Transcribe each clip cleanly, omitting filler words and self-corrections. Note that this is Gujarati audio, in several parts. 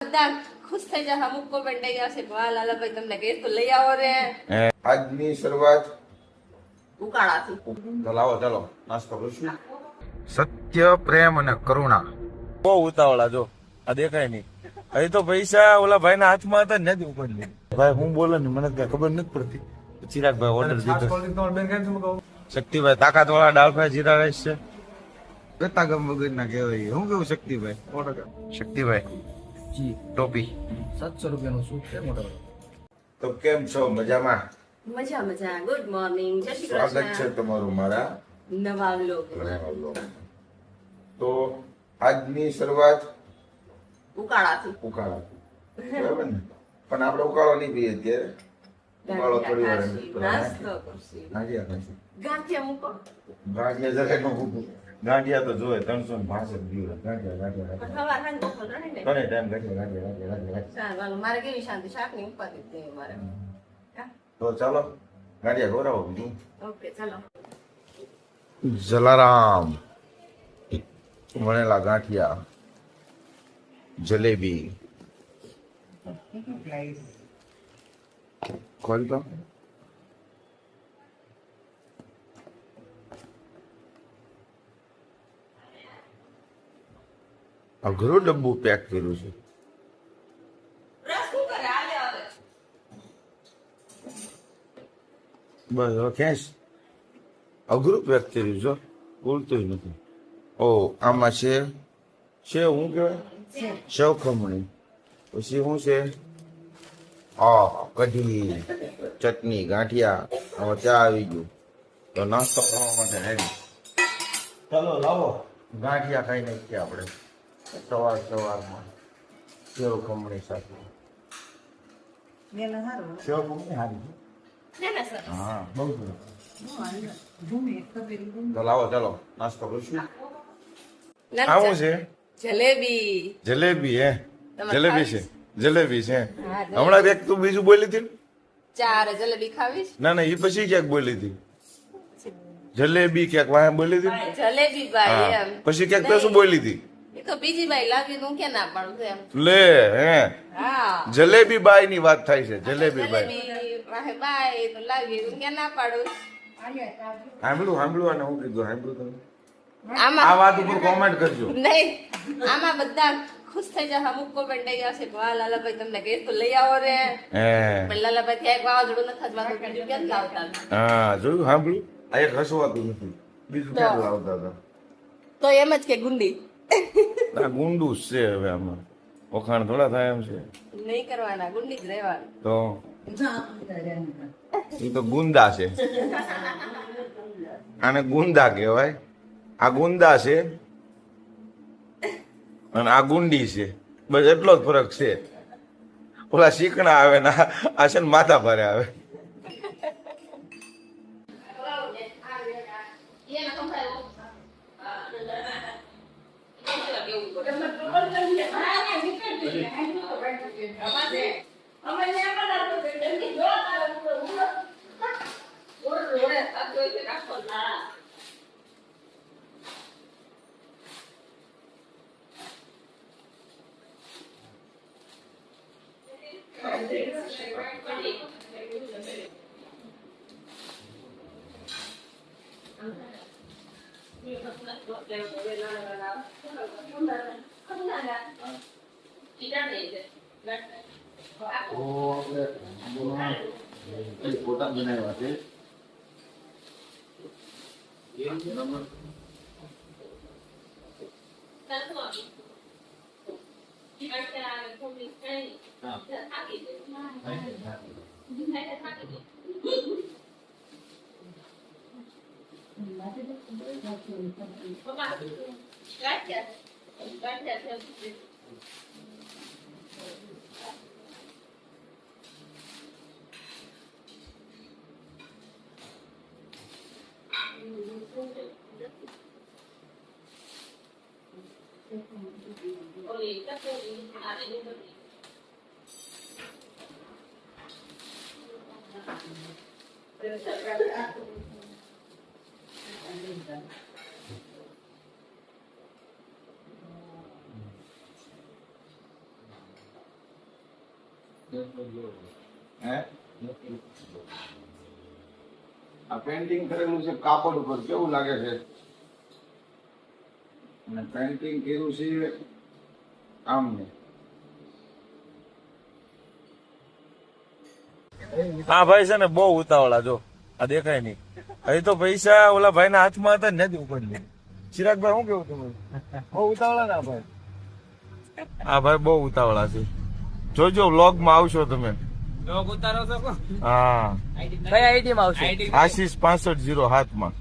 બધા ખુશ થઈ જશે. અમુક કોમેન્ટ આવી જશે વાહ લાલાભાઈ તમને કહીએ તો લઈ આવો રે આજની શરૂઆત ઉકાળાથી. તો લાવો ચાલો નાસ્તો કરીશું. સત્ય, પ્રેમ અને કરુણા. બહુ ઉતાવળા જો આ દેખાય નહીં. અહીં તો પૈસા ઓલા ભાઈ ના હાથમાં હતા ને નથી ઉપર ભાઈ હું બોલે ને મને કઈ ખબર નથી પડતી. ચિરાગભાઈ ઓર્ડર દીધો. શક્તિભાઈ તાકાત વાળા દાળ ફ્રાય જીરા રાઈસ છે. ગતા ગમ વગર ના કહેવાય. હું કેવું શક્તિભાઈ? શક્તિભાઈ જી ટોપી 700 રૂપિયાનું સૂટ છે મોટા. તો કેમ છો? મજામાં? મજા મજા. Good morning. જય શ્રી સ્વાગત છે કૃષ્ણ. તમારું મારા નવા વ્લોગ. તો આજની શરૂઆત ઉકાળાથી. ઉકાળા બરાબર ને? પણ આપણે ઉકાળો નહીં પીએ અત્યારે. ઉકાળો થોડી વાર નાસ્તો કરશી. ગાંઠિયા ખાઈશું. ગાંઠિયા મૂકો. ગાંઠિયા જરાય ન મૂકું. ગાંઠિયા તો જોવે 365 દિવસ ગાંઠિયા પણ સવાર સાંજ બપોર રહે ને. ઘણે ટાઈમ ગાંઠિયા. સારું, મારે કેવી શાંતિ, શાકની ઉપાધિ જ નહીં મારે. તો ચાલો ગાંઠિયા ખવડાવો બીજું. ઓકે ચાલો. જલારામ વણેલા ગાંઠિયા, જલેબી. ખોલ તો અઘરું ડબ્બુ પેક કર્યું છે. રસ શું કરે? હાલે હવે. બસ હવે ખેંચ. અઘરું પેક કર્યું જો બોલતું નથી. ઓ આમાં છે સેવ. શું કહેવાય? સેવ ખમણી. પછી શું છે? કઢી, ચટણી, ગાંઠિયા. હવે ચા આવી ગયું તો નાસ્તો કરવા માટે રેડી. ચાલો લાવો ગાંઠિયા ખાઈ નાખીએ આપણે સવારમાં સેવ ખમણી સાથે. સેવ ખમણી સારી છે. ના ના સર. હા બહુ સરસ. તો લાવો ચાલો નાસ્તો કરીશું. આવું છે જલેબી. જલેબી હે? તમારે જલેબી છે? ખાવી? જલેબી છે. હા, હમણાં એક તું બીજું બોલી હતી ને? ચાર જલેબી ખાવીશ. ના એ પછી ક્યાંક બોલી હતી. જલેબી ક્યાંક વાહ બોલી હતી ને? જલેબી બાઈ હા. એમ. પછી ક્યાંક તો શું બોલી હતી? એ તો બીજી બાઈ લાવી તો હું ક્યાં ના પાડું છું એમ. લે હે હા. જલેબી બાઈ ની વાત થાય છે. જલેબી બાઈ જલેબી વાહે બાઈ તો લાવી તો હું ક્યાં ના પાડું. સાંભળ્યું અને હું કીધું સાંભળ્યું તમે? આ આમાં વાત ઉપર કોમેન્ટ કરજો. નહીં, આમાં બધા ખુશ થઈ જશે. અમુક કોમેન્ટ આવી જશે વાહ લાલાભાઈ તમને કહીએ તો લઈ આવો રે. હે પણ લાલાભાઈ ત્યાં એક વાવાઝોડું નથી થતું, બીજું ક્યાં લાવતા. હા જોયું સાંભળ્યું. આ એક હસવાતું નથી. બીજું ક્યાં લાવતા હતા? તો એમ જ કે ગુંડી આ ગુંડું જ છે. હવે આમાં વખાણ થોડા થાય એમ છે. નહીં કરવાના, ગુંડી જ રહેવાનું. તો એ તો ગુંદા છે. આને ગુંદા કહેવાય. આ ગુંદા છે અને આ ગુંડી છે. બસ એટલો જ ફરક છે. ઓલા શીકણા આવે ને આ છે ને માથા ભારે આવે. ફોટા બનાવ્યા છે. હે આ પેન્ટિંગ કરેલું છે કાપડ ઉપર, કેવું લાગે છે? અને પેન્ટિંગ કર્યું છે આમ ને. હા ભાઈ છે ને બહુ ઉતાવળા, જો આ દેખાય નહીં. હજી તો પૈસા ઓલા ભાઈ ના હાથમાં હતા ને નથી ઉપડી. ચિરાગભાઈ શું કેવું તમે? બહુ ઉતાવળા ના ભાઈ? હા ભાઈ બહુ ઉતાવળા છે. જોજો વ્લોગ માં આવશો તમે. હા કઈ આઈડી માં આવશે? આશીષ 6507 હાથમાં.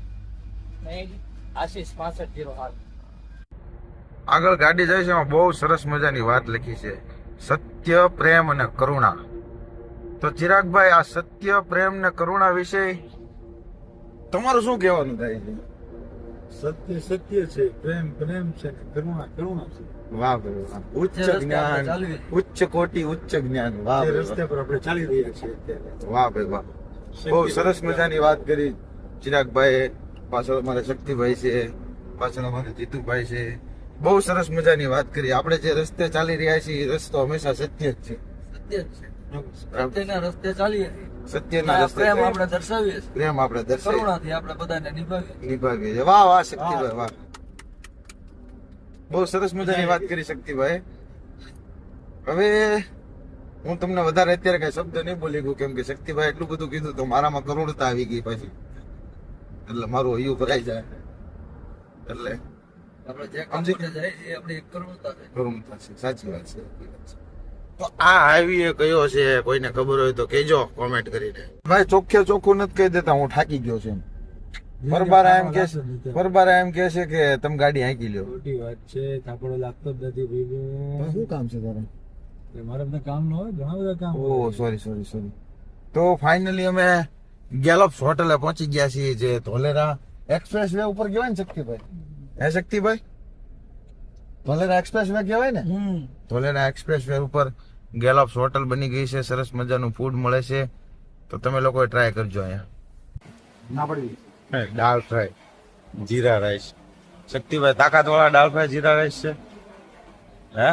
આશીષ 6507. આગળ ગાડી જાય છે, એમાં બહુ સરસ મજાની વાત લખી છે, સત્ય, પ્રેમ અને કરુણા. તો ચિરાગભાઈ, આ સત્ય, પ્રેમ ને કરુણા વિશે તમારું શું કહેવાનું થાય છે? સત્ય સત્ય છે, પ્રેમ પ્રેમ છે, કરુણા કરુણા છે. વાહ ભાઈ વાહ, ઉચ્ચ જ્ઞાન, ઉચ્ચ કોટી, ઉચ્ચ જ્ઞાન. વાહ જે ભાઈ રસ્તે પર આપણે ચાલી રહ્યા છીએ અત્યારે. વાહ ભાઈ વાહ, બહુ સરસ મજાની વાત કરી ચિરાગભાઈ. પાછળ અમારે શક્તિભાઈ છે, પાછળ અમારે જીતુભાઈ છે. બહુ સરસ મજાની વાત કરી. આપણે જે રસ્તે ચાલી રહ્યા છીએ એ રસ્તો હંમેશા સત્ય જ છે. સત્ય જ છે. સત્યના રસ્તે ચાલીએ, સત્યના રસ્તે પ્રેમ આપણે દર્શાવીએ છીએ. પ્રેમ આપણે દર્શાવીએ, કરુણાથી આપણે બધાને નિભાવીએ. નિભાવીએ છીએ. વાહ વાહ શક્તિભાઈ વાહ, બહુ સરસ મજાની વાત કરી શક્તિભાઈ. હવે હું તમને વધારે અત્યારે કઈ શબ્દ નહીં બોલી ગયું, કેમ કે શક્તિભાઈ એટલું બધું કીધું તો મારામાં કરુણતા આવી ગઈ પાછી, એટલે મારું હૈયું ભરાઈ જાય. એટલે આપણે જે કામ માટે જાય છે એ આપણી કરુણતા છે. કરુણતા છે. સાચી વાત છે. તો આ હાઈવે કયો છે, કોઈને ખબર હોય તો કહેજો કોમેન્ટ કરીને. ભાઈ ચોખ્ખે ચોખ્ખું નથી કહી દેતા, હું થાકી ગયો છું. પરબારા એમ કે છે કે તમે ગાડી હાંકી લ્યો. ખોટી વાત છે, થાપડો લાગતો જ નથી ભાઈ. શું કામ છે તારે? મારે બધા કામ ન હોય, ઘણા બધા કામ. ઓ સોરી. તો ફાઇનલી અમે ગેલોપ્સ હોટલે પહોંચી ગયા છીએ, જે ધોલેરા એક્સપ્રેસ વે ઉપર કહેવાય ને શક્તિભાઈ? હે શક્તિભાઈ, ધોલેરા એક્સપ્રેસ વે કહેવાય ને? ધોલેરા એક્સપ્રેસ વે ઉપર ગેલોપ્સ હોટલ બની ગઈ છે. સરસ મજાનું ફૂડ મળે છે, તો તમે લોકો ટ્રાય કરજો. અહીંયા દાળ ફ્રાય, જીરા રાઈસ. શક્તિભાઈ તાકાત વાળા દાળ ફ્રાય જીરા રાઈસ છે. હે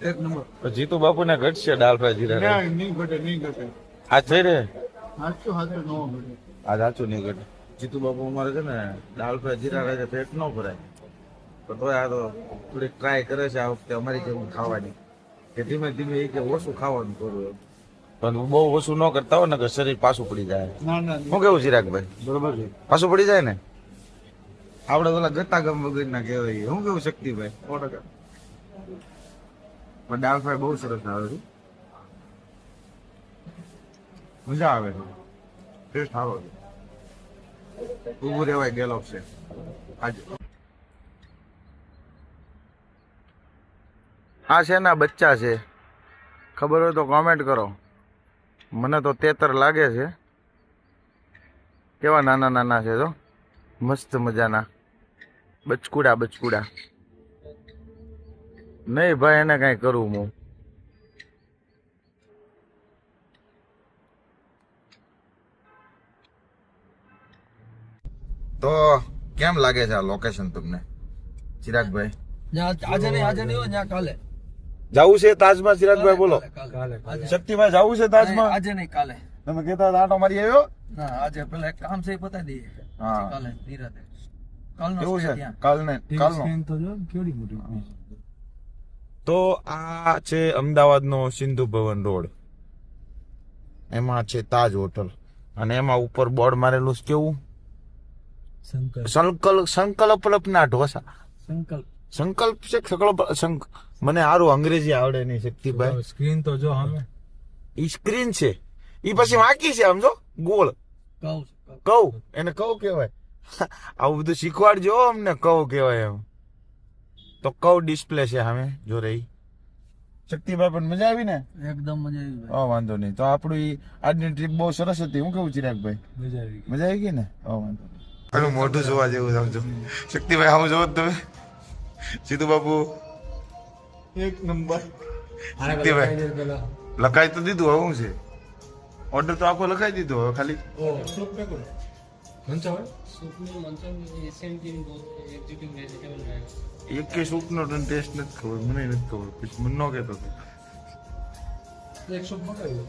એક નંબર. તો જીતુ બાપુ ને ઘટશે દાળ ફ્રાય જીરા રાઈસ. નહીં ઘટે. આજ થઈ રે, સાચું નો ઘટે. આજ સાચું નહીં ઘટે. જીતુ બાપુ અમારે છે ને દાળ ફ્રાય જીરા રાઈસ પેટ ન ભરાય, તો તોય આ તો થોડીક ટ્રાય કરે છે આ વખતે અમારી જેમ ખાવાની, કે ધીમે ધીમે એ કે ઓછું ખાવાનું કરવું એમ. પણ બહુ ઓછું ન કરતા હોય ને કે શરીર પાછું પડી જાય. શું કેવું ચિરાગભાઈ? બરોબર છે. પાછું પડી જાય ને? આપડે ઓલા ગતા ગમ વગર ના કહેવાય. શું કેવું શક્તિભાઈ? 100%. પણ દાળ ફ્રાય બહુ સરસ આવે છે, મજા આવે છે, ટેસ્ટ સારો છે. ઉભું રેવાય ગેલોપ છે આજે. આ છે ના બચ્ચા છે, ખબર હોય તો કોમેન્ટ કરો. મને તો 13 લાગે છે. કેવા નાના નાના છે, તો મસ્ત મજાના બચકુડા. નહીં ભાઈ, એને કઈ કરું હું. તો કેમ લાગે છે આ લોકેશન તમને ચિરાગભાઈ? આજે નહીં હોય, ત્યાં કાલે. જવું છે તાજમાં? ચિરાગભાઈ બોલો. કાલે. શક્તિભાઈ જવું છે તાજમાં? આજે નહીં, કાલે. તમે કહેતા હતા આટો મારી આવ્યો? ના, આજે પેલા એક કામ છે એ પતાવી દઈએ. હા. કાલે નિરાતે. કાલનો કેવું stay છે ત્યાં. કાલનો? તો આ છે અમદાવાદનો સિંધુ ભવન રોડ, એમાં છે તાજ હોટલ, અને એમાં ઉપર બોર્ડ મારેલું છે કેવું? સંકલ્પના ઢોસા. સંકલ્પ છે મને સારું અંગ્રેજી આવડે નહીં શક્તિભાઈ. સ્ક્રીન તો જો અમે ઈ સ્ક્રીન છે, ઈ પછી વાંકી છે આમ જો ગોળ. કઉ એને કઉ કહેવાય. આવું બધું શીખવાડજો અમને, કઉ કહેવાય એમ. તો કઉ ડિસ્પ્લે છે સામે જો રહી. શક્તિભાઈ પણ મજા આવી ને? એકદમ મજા આવી. વાંધો નહીં. તો આપણી આજની ટ્રીપ બહુ સરસ હતી. હું કેવું ચિરાગભાઈ? મજા આવી ગઈ ને? વાંધો નહીં. મોઢું જોવા જેવું સમજો. શક્તિભાઈ આવું જોવો તમે? સીધુ બાપુ એક નંબર. શક્તિભાઈ લખાઈ તો દીધું, હવે શું છે? ઓર્ડર તો આખો લખાઈ દીધો, હવે ખાલી એક કે સૂપ નો ટેસ્ટ નથી ખબર, મને નથી ખબર, પછી મને ન કહેતો. एक सूप मंगाइए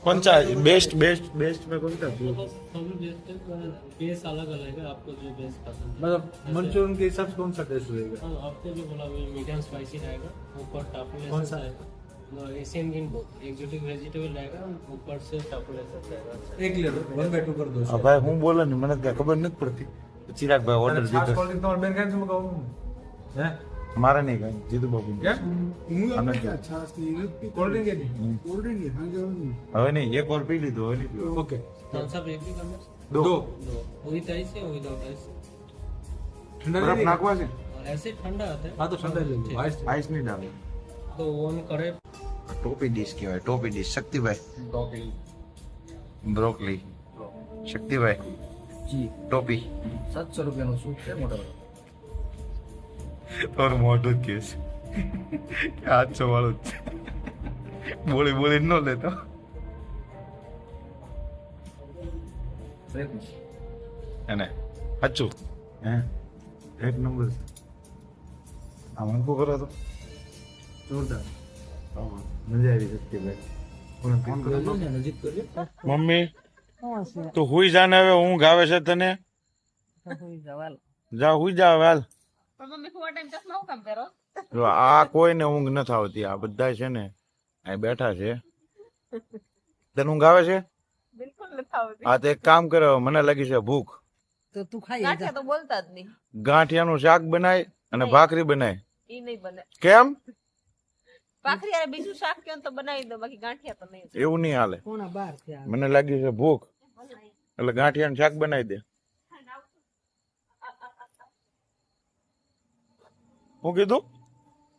कौन सा बेस्ट बेस्ट बेस्ट में कौन सा बेस अलग अलग है, आपको जो बेस पसंद है। मतलब मंचूरियन के हिसाब से कौन सा टेस्ट रहेगा हाँ, आपको जो बोला वो मीडियम स्पाइसी रहेगा, ऊपर टापुलेस कौन सा? रहेगा, एशियन ग्रीन एक्जोटिक वेजिटेबल रहेगा, ऊपर से टापुलेस रहेगा। एक ले लो 1/2 कर दो अब भाई हूँ बोला नहीं मैंने क्या खबर नहीं पड़ती चिराग भाई ऑर्डर छाछ दीધો कोल्ड ड्रिंक तो बेन कैसे मंगाऊं हैं हमारा नहीं कहीं जीतू बाबू क्या हमें क्या कोल्ड ड्रिंक है नहीं હવે નહીં એક और પી લીધો હવે નહીં પીવો. ओके थम्स अप एक भी करना है? दो दो विद आइस है विदाउट आइस? ठंडा બરફ नहीं નાખવા છે और ऐसे ठंडा आता है हाँ तो ठंडा ले लो आइस આઈસ નહીં ડાલે तो ऑन करे। ટોપી ડીશ કહેવાય ટોપી ડીશ શક્તિભાઈ બ્રોકલી શક્તિભાઈ जी ટોપી 700 रुपया નો सूप है मोटा તારું મોઢું જ કેસ 800 વાળું જ છે. બોલી બોલી ન લેતો એને સાચું હે એક નંબર છે આ મનકો કરો તો जोरदार મજા આવી શક્તિભાઈ ફોન કરો તો. नजीक करिए મમ્મી તું હુઈ જા ને હવે ઊંઘ આવે છે તને જા હુઈ જા હવે હાલ પણ મમ્મી થોડા ટાઈમ ચશ્મા હું કામ પહેરો? જો આ કોઈને ઊંઘ નથી આવતી આ બધા છે ને અહીં બેઠા છે તને ઊંઘ આવે છે બિલકુલ નથી આવતી. આ તો એક કામ કરો મને લાગી છે ભૂખ ગાંઠિયા તો બોલતા જ નહીં. ગાંઠિયાનું શાક બનાય અને ભાખરી બનાય ઈ નહીં બને. કેમ ભાખરી હારે બીજું શાક કયો ને તો બનાવી દો, બાકી ગાંઠિયા તો નહીં. એવું નહીં હાલે મને લાગી છે ભૂખ એટલે ગાંઠિયાનું શાક બનાવી દે હું કીધું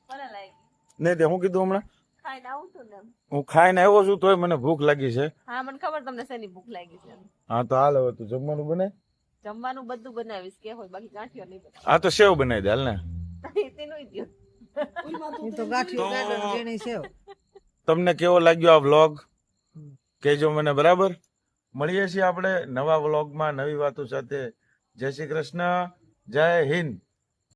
મને લાગી. નહીં તે હું કીધું હમણાં ખાઈને આવું છું ને એમ. હું ખાઈને આવ્યો છું તોય મને ભૂખ લાગી છે હા, મને ખબર તમને શેની ભૂખ લાગી છે એમ. હા તો હાલ હવે તું જમવાનું બનાય જમવાનું બધું બનાવીશ કે હોય, બાકી ગાંઠિયો નહીં બનાવી. આ તો સેવ બનાવી દે હાલ ને તેનું ઈ દ્યો. તમને કેવો લાગ્યો આ વ્લોગ કહેજો મને બરાબર મળીએ છીએ આપણે નવા વ્લોગમાં નવી વાતો સાથે જય શ્રી કૃષ્ણ જય હિન્દ